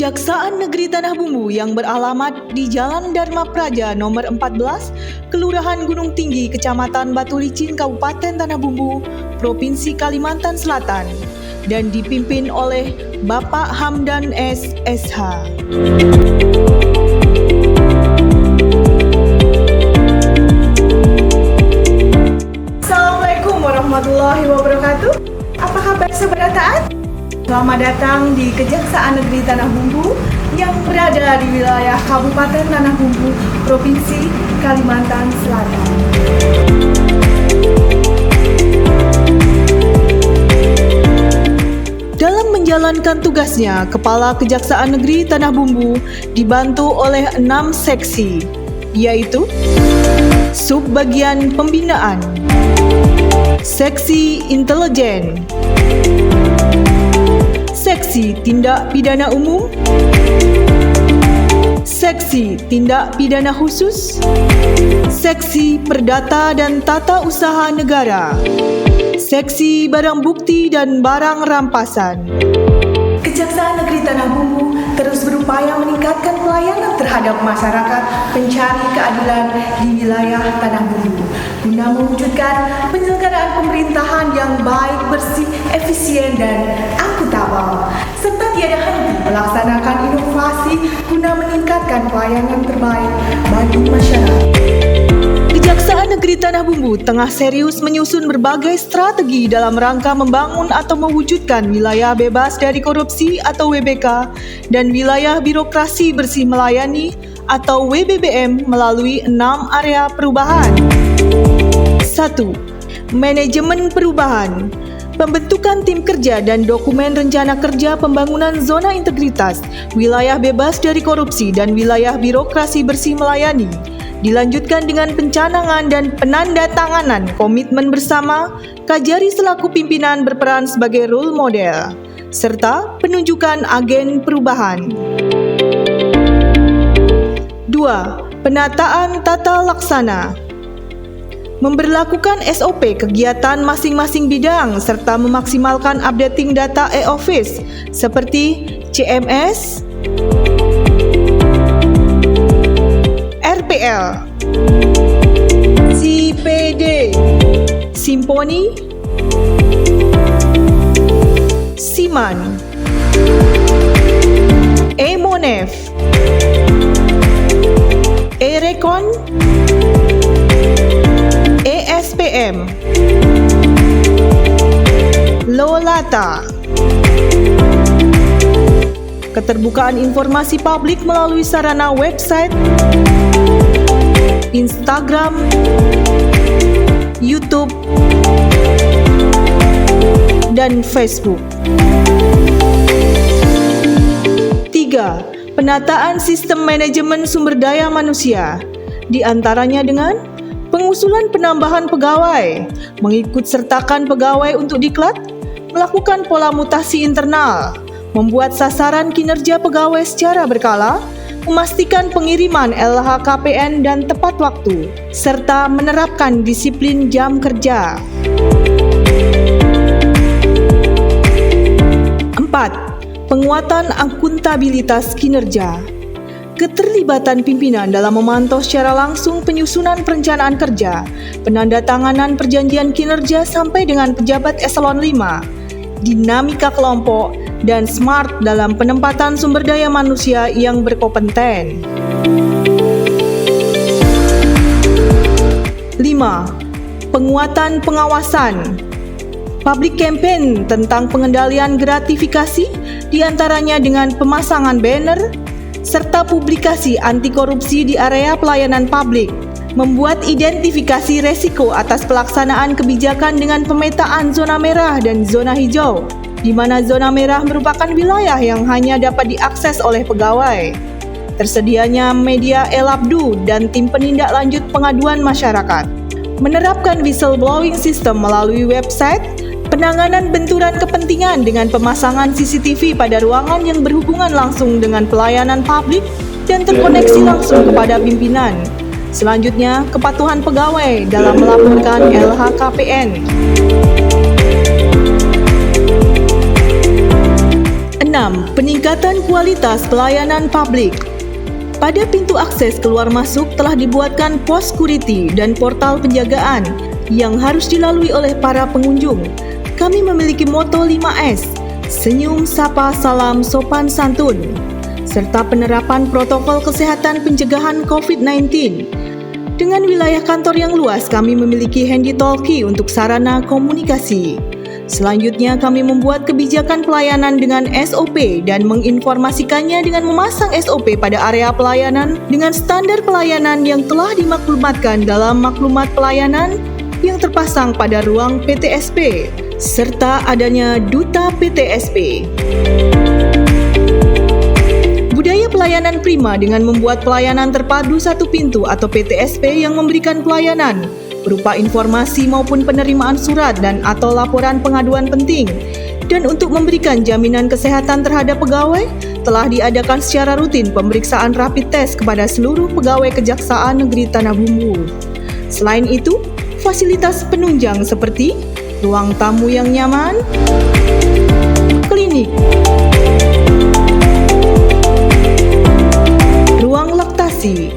Kejaksaan Negeri Tanah Bumbu yang beralamat di Jalan Dharma Praja nomor 14, Kelurahan Gunung Tinggi, Kecamatan Batu Licin, Kabupaten Tanah Bumbu, Provinsi Kalimantan Selatan, dan dipimpin oleh Bapak Hamdan S. SH. Assalamualaikum warahmatullahi wabarakatuh. Apa kabar Sobat Taat? Selamat datang di Kejaksaan Negeri Tanah Bumbu yang berada di wilayah Kabupaten Tanah Bumbu, Provinsi Kalimantan Selatan. Dalam menjalankan tugasnya, Kepala Kejaksaan Negeri Tanah Bumbu dibantu oleh 6 seksi, yaitu Subbagian Pembinaan, Seksi Intelijen, Seksi Tindak Pidana Umum, Seksi Tindak Pidana Khusus, Seksi Perdata dan Tata Usaha Negara, Seksi Barang Bukti dan Barang Rampasan. Kejaksaan Negeri Tanah Bumbu terus berupaya meningkatkan pelayanan terhadap masyarakat pencari keadilan di wilayah Tanah Bumbu guna mewujudkan penyelenggaraan pemerintahan yang baik, bersih, efisien, dan akuntabel, serta tiada henti melaksanakan inovasi guna meningkatkan pelayanan terbaik bagi masyarakat. Kejaksaan Negeri Tanah Bumbu tengah serius menyusun berbagai strategi dalam rangka membangun atau mewujudkan wilayah bebas dari korupsi atau WBK dan wilayah birokrasi bersih melayani atau WBBM melalui 6 area perubahan. 1. Manajemen perubahan. Pembentukan tim kerja dan dokumen rencana kerja pembangunan zona integritas, wilayah bebas dari korupsi dan wilayah birokrasi bersih melayani. Dilanjutkan dengan pencanangan dan penandatanganan komitmen bersama, Kajari selaku pimpinan berperan sebagai role model, serta penunjukan agen perubahan. 2. Penataan tata laksana. Memberlakukan SOP kegiatan masing-masing bidang serta memaksimalkan updating data e-office seperti CMS, RPL, CPD, Simponi, Siman, E-Monef, E-Rekon, ESPM, Lolata. Keterbukaan informasi publik melalui sarana website, Instagram, YouTube, dan Facebook. 3. Penataan sistem manajemen sumber daya manusia, di antaranya dengan pengusulan penambahan pegawai, mengikut sertakan pegawai untuk diklat, melakukan pola mutasi internal, membuat sasaran kinerja pegawai secara berkala, memastikan pengiriman LHKPN dan tepat waktu, serta menerapkan disiplin jam kerja. 4. Penguatan akuntabilitas kinerja. Keterlibatan pimpinan dalam memantau secara langsung penyusunan perencanaan kerja, penandatanganan perjanjian kinerja sampai dengan pejabat eselon 5, dinamika kelompok, dan smart dalam penempatan sumber daya manusia yang berkompeten. 5. Penguatan pengawasan. Public campaign tentang pengendalian gratifikasi, diantaranya dengan pemasangan banner, serta publikasi anti korupsi di area pelayanan publik, membuat identifikasi resiko atas pelaksanaan kebijakan dengan pemetaan zona merah dan zona hijau, di mana zona merah merupakan wilayah yang hanya dapat diakses oleh pegawai. Tersedianya media e-labdu dan tim penindak lanjut pengaduan masyarakat. Menerapkan whistleblowing system melalui website, penanganan benturan kepentingan dengan pemasangan CCTV pada ruangan yang berhubungan langsung dengan pelayanan publik dan terkoneksi langsung kepada pimpinan. Selanjutnya, kepatuhan pegawai dalam melaporkan LHKPN. 6. Peningkatan kualitas pelayanan publik. Pada pintu akses keluar masuk telah dibuatkan pos security dan portal penjagaan yang harus dilalui oleh para pengunjung. Kami memiliki moto 5S, senyum, sapa, salam, sopan, santun, serta penerapan protokol kesehatan pencegahan COVID-19. Dengan wilayah kantor yang luas, kami memiliki handy talkie untuk sarana komunikasi. Selanjutnya, kami membuat kebijakan pelayanan dengan SOP dan menginformasikannya dengan memasang SOP pada area pelayanan dengan standar pelayanan yang telah dimaklumatkan dalam maklumat pelayanan yang terpasang pada ruang PTSP, serta adanya duta PTSP. Budaya pelayanan prima dengan membuat pelayanan terpadu satu pintu atau PTSP yang memberikan pelayanan berupa informasi maupun penerimaan surat dan atau laporan pengaduan penting. Dan untuk memberikan jaminan kesehatan terhadap pegawai, telah diadakan secara rutin pemeriksaan rapid test kepada seluruh pegawai Kejaksaan Negeri Tanah Bumbu. Selain itu, fasilitas penunjang seperti ruang tamu yang nyaman, klinik, ruang laktasi,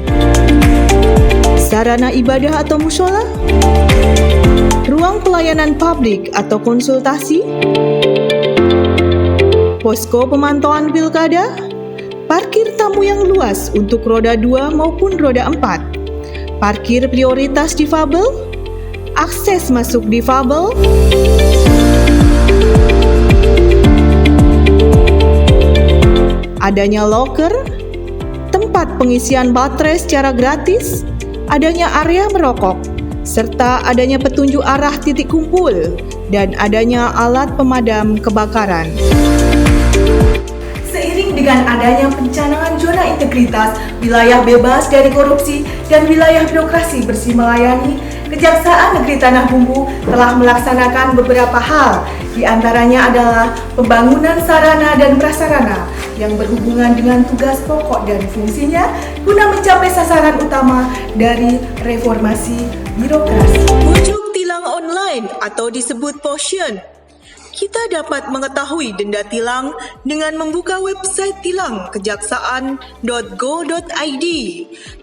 sarana ibadah atau mushola, ruang pelayanan publik atau konsultasi, posko pemantauan pilkada, parkir tamu yang luas untuk roda 2 maupun roda 4, parkir prioritas difabel, akses masuk difabel, adanya loker, tempat pengisian baterai secara gratis, adanya area merokok, serta adanya petunjuk arah titik kumpul, dan adanya alat pemadam kebakaran. Seiring dengan adanya pencanangan zona integritas, wilayah bebas dari korupsi, dan wilayah birokrasi bersih melayani, Kejaksaan Negeri Tanah Bumbu telah melaksanakan beberapa hal, di antaranya adalah pembangunan sarana dan prasarana yang berhubungan dengan tugas pokok dan fungsinya guna mencapai sasaran utama dari reformasi birokrasi. Wujud tilang online atau disebut Portion. Kita dapat mengetahui denda tilang dengan membuka website tilang kejaksaan.go.id.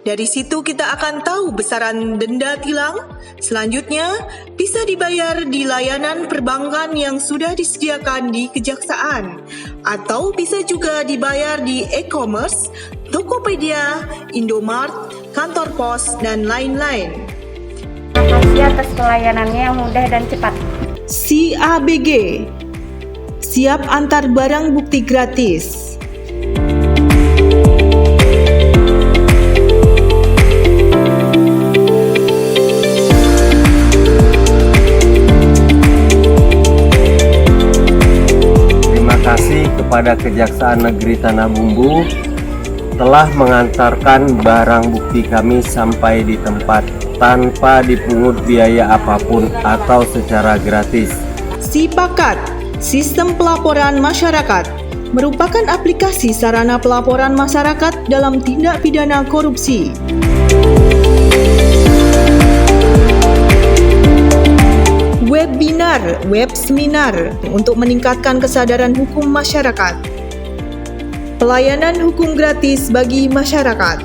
Dari situ kita akan tahu besaran denda tilang. Selanjutnya, bisa dibayar di layanan perbankan yang sudah disediakan di kejaksaan, atau bisa juga dibayar di e-commerce, Tokopedia, Indomart, kantor pos, dan lain-lain. Terima kasih atas pelayanannya yang mudah dan cepat. CABG, siap antar barang bukti gratis. Terima kasih kepada Kejaksaan Negeri Tanah Bumbu telah mengantarkan barang bukti kami sampai di tempat tanpa dipungut biaya apapun atau secara gratis. Sipakat, Sistem Pelaporan Masyarakat, merupakan aplikasi sarana pelaporan masyarakat dalam tindak pidana korupsi. Webinar, web seminar untuk meningkatkan kesadaran hukum masyarakat. Pelayanan hukum gratis bagi masyarakat.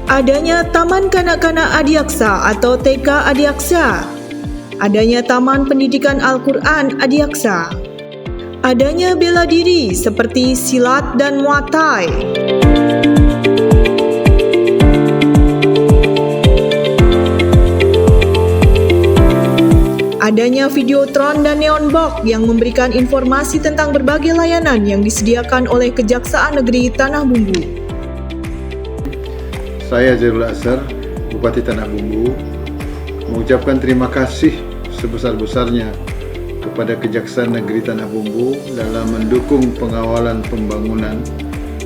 Adanya Taman Kanak-kanak Adiaksa atau TK Adiaksa. Adanya Taman Pendidikan Al-Quran Adiaksa. Adanya bela diri seperti silat dan muay thai. Adanya Videotron dan Neon Box yang memberikan informasi tentang berbagai layanan yang disediakan oleh Kejaksaan Negeri Tanah Bumbu. Saya Zairul Asar, Bupati Tanah Bumbu, mengucapkan terima kasih sebesar-besarnya kepada Kejaksaan Negeri Tanah Bumbu dalam mendukung pengawalan pembangunan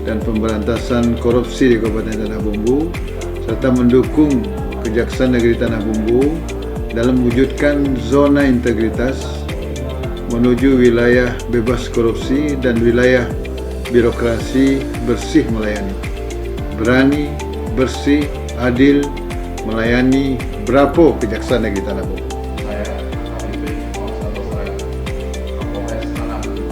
dan pemberantasan korupsi di Kabupaten Tanah Bumbu, serta mendukung Kejaksaan Negeri Tanah Bumbu dalam mewujudkan zona integritas menuju wilayah bebas korupsi dan wilayah birokrasi bersih melayani. Berani, bersih, adil, melayani Bravo Kejaksaan Negeri Tanah Bumbu. Saya APP Kapolres Tanah Bumbu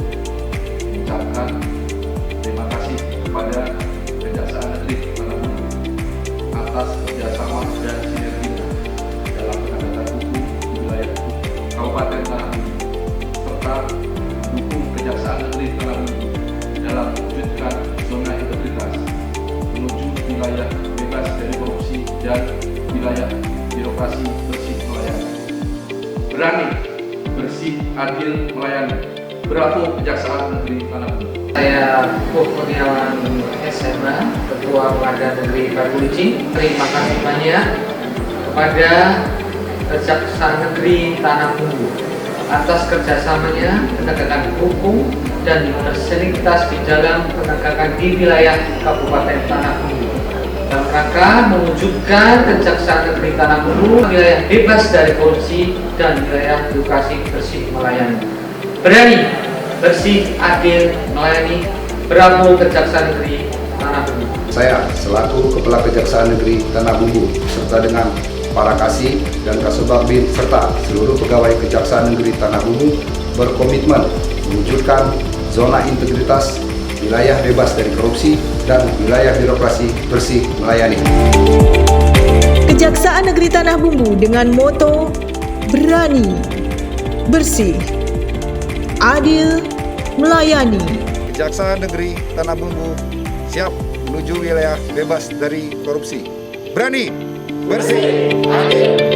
adil, melayani. Bravo Kejaksaan Negeri Tanah Bumbu. Saya Kurniawan SMA, Ketua Pengadilan Negeri Batu-Licin. Terima kasih banyak kepada Kejaksaan Negeri Tanah Bumbu atas kerjasamanya penegakan hukum dan fasilitas di dalam penegakan di wilayah Kabupaten Tanah Bumbu dalam rangka mewujudkan Kejaksaan Negeri Tanah Bumbu wilayah bebas dari korupsi dan wilayah birokrasi bersih melayani. Berani, bersih, adil, melayani. Bravo Kejaksaan Negeri Tanah Bumbu. Saya selaku Kepala Kejaksaan Negeri Tanah Bumbu serta dengan para kasih dan kasubag bin serta seluruh pegawai Kejaksaan Negeri Tanah Bumbu berkomitmen mewujudkan zona integritas, wilayah bebas dari korupsi dan wilayah birokrasi bersih melayani. Kejaksaan Negeri Tanah Bumbu dengan moto berani, bersih, adil, melayani. Kejaksaan Negeri Tanah Bumbu siap menuju wilayah bebas dari korupsi. Berani, bersih, adil,